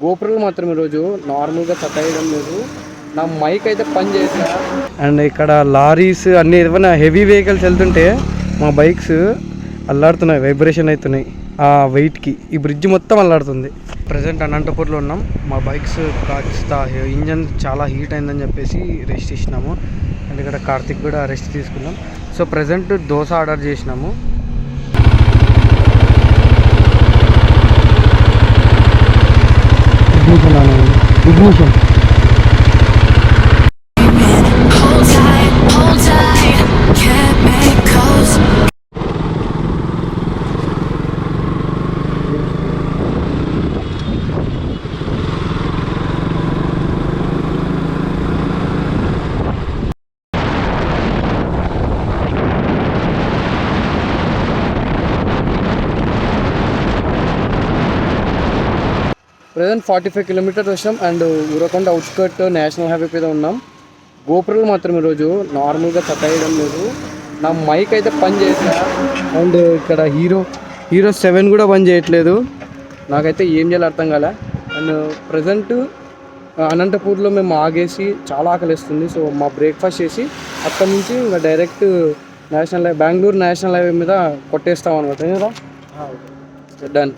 గోపురాలు మాత్రం ఈరోజు నార్మల్గా చక్కయడం లేదు. నా మైక్ అయితే పని చేసా. అండ్ ఇక్కడ లారీస్ అన్ని ఏమైనా హెవీ వెహికల్స్ వెళ్తుంటే మా బైక్స్ అల్లాడుతున్నాయి, వైబ్రేషన్ అవుతున్నాయి ఆ వెయిట్కి. ఈ బ్రిడ్జ్ మొత్తం అల్లాడుతుంది. ప్రజెంట్ అనంతపూర్లో ఉన్నాం. మా బైక్స్ కాస్త ఇంజన్ చాలా హీట్ అయిందని చెప్పేసి రెస్ట్ ఇచ్చినాము. అండ్ ఇక్కడ కార్తిక్ కూడా రెస్ట్ తీసుకున్నాం. సో ప్రజెంట్ దోశ ఆర్డర్ చేసినాము. ఇగ్నిషన్ ప్రజెంట్ 45 కిలోమీటర్స్ వచ్చాం. అండ్ ఊరకొండ అవుట్స్కర్ట్ నేషనల్ హైవే మీద ఉన్నాం. గోపురాలు మాత్రం ఈరోజు నార్మల్గా చక్కయడం లేదు. నా మైక్ అయితే పని చేసా. అండ్ ఇక్కడ హీరో 7 కూడా పని చేయట్లేదు. నాకైతే ఏం చేయాలో అర్థం కాలే. అండ్ ప్రజెంట్ అనంతపూర్లో మేము ఆగేసి చాలా ఆకలిస్తుంది. సో మా బ్రేక్ఫాస్ట్ చేసి అక్కడి నుంచి ఇంకా డైరెక్ట్ బెంగళూరు నేషనల్ హైవే మీద కొట్టేస్తాం అనమాట. కదా డన్.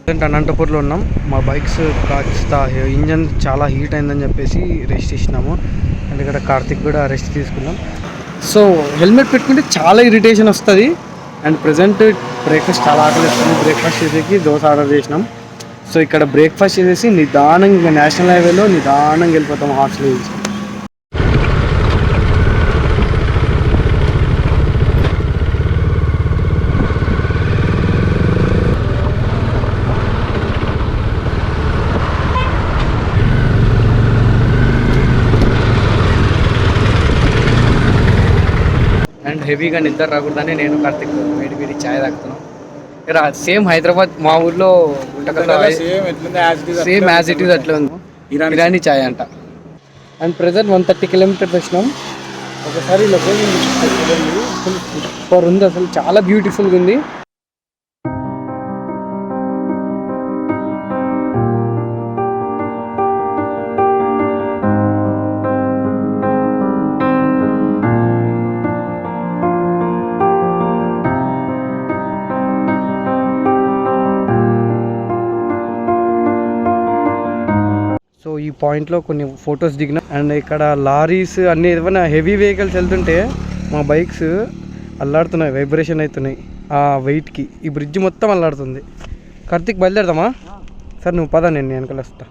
ప్రజెంట్ అనంతపూర్లో ఉన్నాం. మా బైక్స్ కాస్త ఇంజన్ చాలా హీట్ అయిందని చెప్పేసి రెస్ట్ ఇచ్చినాము. అండ్ ఇక్కడ కార్తిక్ కూడా రెస్ట్ తీసుకున్నాం. సో హెల్మెట్ పెట్టుకుంటే చాలా ఇరిటేషన్ వస్తుంది. అండ్ ప్రజెంట్ బ్రేక్ఫాస్ట్ చాలా ఆకలిస్తుంది. బ్రేక్ఫాస్ట్ చేసేకి దోశ ఆర్డర్ చేసినాం. సో ఇక్కడ బ్రేక్ఫాస్ట్ చేసేసి నిదానంగా నేషనల్ హైవేలో నిదానంగా వెళ్ళిపోతాం హార్స్లీ హిల్స్. అండ్ హెవీగా నిద్ర రాకూడదని నేను కార్తిక్ వేడి ఛాయ్ తాగుతున్నాం. ఇక్కడ సేమ్ హైదరాబాద్ మా ఊర్లో సేమ్ యాజ్ ఇట్ ఈజ్ అట్లా ఉంది. ఇరానీ ఛాయ్ అంట. అండ్ ప్రజెంట్ 130 కిలోమీటర్స్ వచ్చినాం. ఒకసారి లొకేషన్ సూపర్ ఉంది, అసలు చాలా బ్యూటిఫుల్గా ఉంది. సో ఈ పాయింట్లో కొన్ని ఫొటోస్ దిగిన. అండ్ ఇక్కడ లారీస్ అన్ని ఏమైనా హెవీ వెహికల్స్ వెళ్తుంటే మా బైక్స్ అల్లాడుతున్నాయి, వైబ్రేషన్ అవుతున్నాయి ఆ వెయిట్కి. ఈ బ్రిడ్జ్ మొత్తం అల్లాడుతుంది. కార్తిక్ బయలుదేరదామా? సార్ నువ్వు పద, నేను వెనకాల వస్తా.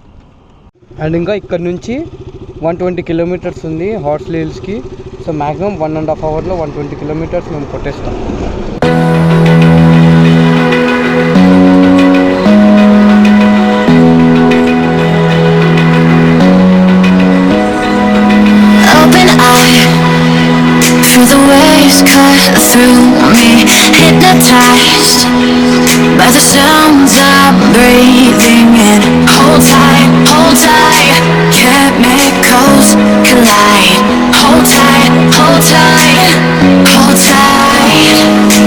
అండ్ ఇంకా ఇక్కడ నుంచి 120 కిలోమీటర్స్ ఉంది హార్స్లీ హిల్స్కి. సో మ్యాక్సిమం 1.5 అవర్లో 120 కిలోమీటర్స్ మేము కొట్టేస్తాం. Feel the waves cut through me, hypnotized by the sounds I'm breathing in. Hold tight, chemicals collide. Hold tight, hold tight, hold tight.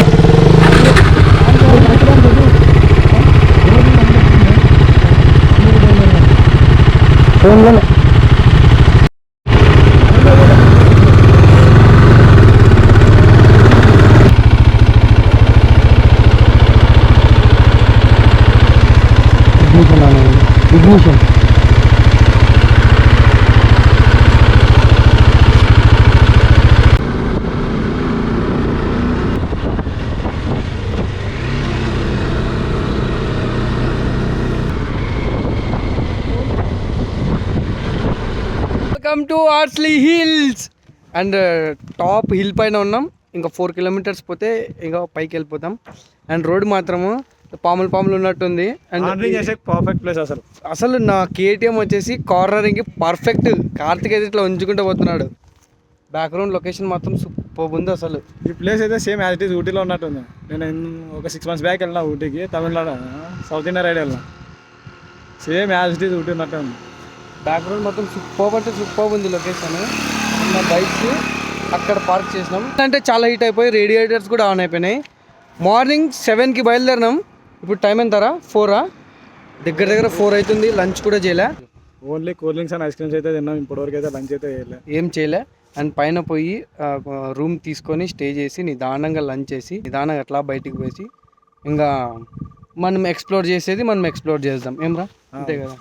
Ignition. Welcome to Horsley Hills. And top hill పైన ఉన్నాం. ఇంకా 4 kilometres పోతే ఇంకా పైకి వెళ్ళిపోతాం. And road మాత్రము పాములు ఉన్నట్టుంది. And perfect place. అసలు నా కేటీఎం వచ్చేసి కార్నరింగ్కి పర్ఫెక్ట్. కార్తిక్ అయితే ఇట్లా ఉంచుకుంటూ పోతున్నాడు. బ్యాక్గ్రౌండ్ లొకేషన్ మాత్రం సూపర్ ఉంది. అసలు ఈ ప్లేస్ అయితే సేమ్ యాజ్ ఇట్ ఈస్ ఊటీలో ఉన్నట్టుంది. నేను ఒక 6 months బ్యాక్ వెళ్ళినా ఊటీకి, తమిళనాడు సౌత్ ఇండియా రైడ్ వెళ్ళినా. Same as it is Ooty ఉన్నట్టు ఉంది. బ్యాక్గ్రౌండ్ మొత్తం సూపర్ అంటే సూపర్ ఉంది లొకేషన్. మా బైక్స్ అక్కడ పార్క్ చేసినాం. అంటే చాలా హీట్ అయిపోయి రేడియేటర్స్ కూడా ఆన్ అయిపోయినాయి. మార్నింగ్ 7కి బయలుదేరినాం. ఇప్పుడు టైం ఎంతరా? 4 దగ్గర దగ్గర 4 అవుతుంది, లంచ్ కూడా చేయలే. Only cool drinks and ice creams అయితే తిన్నాం, ఇప్పటివరకు అయితే లంచ్ అయితే చేయలేదు. ఏం చేయలే. అండ్ పైన పోయి రూమ్ తీసుకొని స్టే చేసి నిదానంగా లంచ్ చేసి నిదానంగా అట్లా బయటికి పోసి ఇంకా మనం ఎక్స్ప్లోర్ చేసేది మనం ఎక్స్ప్లోర్ చేద్దాం. ఏం రా, అంతే కదా.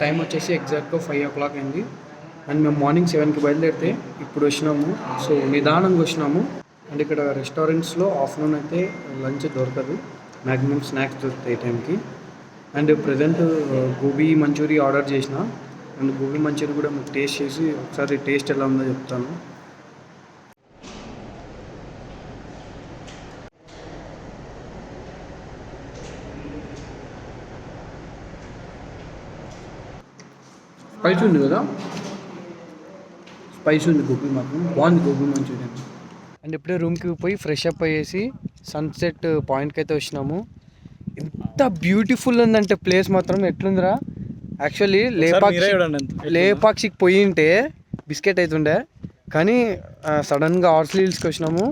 టైం వచ్చేసి ఎగ్జాక్ట్గా 5 o'clock అయింది. అండ్ మేము మార్నింగ్ 7కి బయలుదేరితే ఇప్పుడు వచ్చినాము. సో నిదానంగా వచ్చినాము. అండ్ ఇక్కడ రెస్టారెంట్స్లో ఆఫ్టర్నూన్ అయితే లంచ్ దొరకదు, మ్యాక్సిమం స్నాక్స్ దొరుకుతాయి టైంకి. And present gobi manchurian order చేసిన. అండ్ గోబీ మంచూరియా కూడా మీకు టేస్ట్ చేసి ఒకసారి టేస్ట్ ఎలా ఉందో చెప్తాను. స్పైసీ ఉంది కదా, స్పైసీ ఉంది గోబీ, మాకు బాగుంది గోబీ మంచూరియన్. అండ్ ఇప్పుడే రూమ్కి పోయి ఫ్రెష్ అప్ అయ్యేసి సన్సెట్ పాయింట్కి అయితే వచ్చినాము. ఎంత బ్యూటిఫుల్ ఉందంటే ప్లేస్ మాత్రం ఎట్లుందిరా. యాక్చువల్లీ లేపాక్షికి పోయి ఉంటే బిస్కెట్ అవుతుండే, కానీ సడన్గా హార్స్లీ హిల్స్కి వచ్చినాము.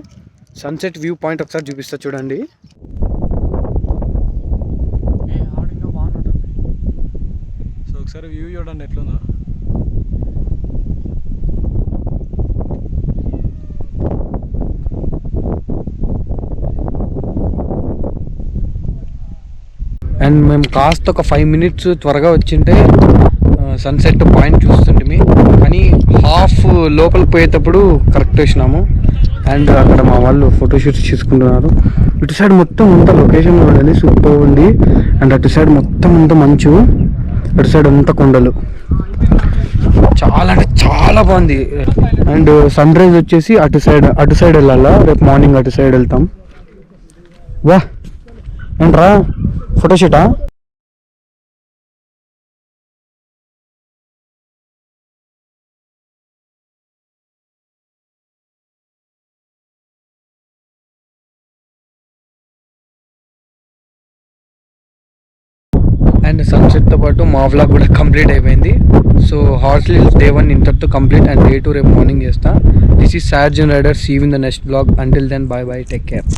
సన్సెట్ వ్యూ పాయింట్ ఒకసారి చూపిస్తా చూడండి. సో ఒకసారి వ్యూ చూడండి ఎట్లుందో. అండ్ మేము కాస్త ఒక 5 minutes త్వరగా వచ్చింటే సన్సెట్ పాయింట్ చూస్తుంటే, కానీ హాఫ్ లోపలికి పోయేటప్పుడు కరెక్ట్ వచ్చినాము. అండ్ అక్కడ మా వాళ్ళు ఫోటోషూట్స్ తీసుకుంటున్నారు. ఇటు సైడ్ మొత్తం అంతా లొకేషన్ చూడండి, సూపర్ ఉంది. అండ్ అటు సైడ్ మొత్తం అంతా మంచు, అటు సైడ్ అంతా కొండలు, చాలా అంటే చాలా బాగుంది. అండ్ సన్ రైజ్ వచ్చేసి అటు సైడ్ వెళ్ళాలా, రేపు మార్నింగ్ అటు సైడ్ వెళ్తాం. వా ఏంట్రా ఫోటోషూటా? అండ్ సన్సెట్తో పాటు మా వ్లాగ్ కూడా కంప్లీట్ అయిపోయింది. సో హార్స్లీ హిల్స్ Day 1 ఇంతటితో కంప్లీట్. అండ్ Day 2 రేపు మార్నింగ్ చేస్తా. This is Sai Arjun rider. See you in the next vlog. Until then bye bye, take care.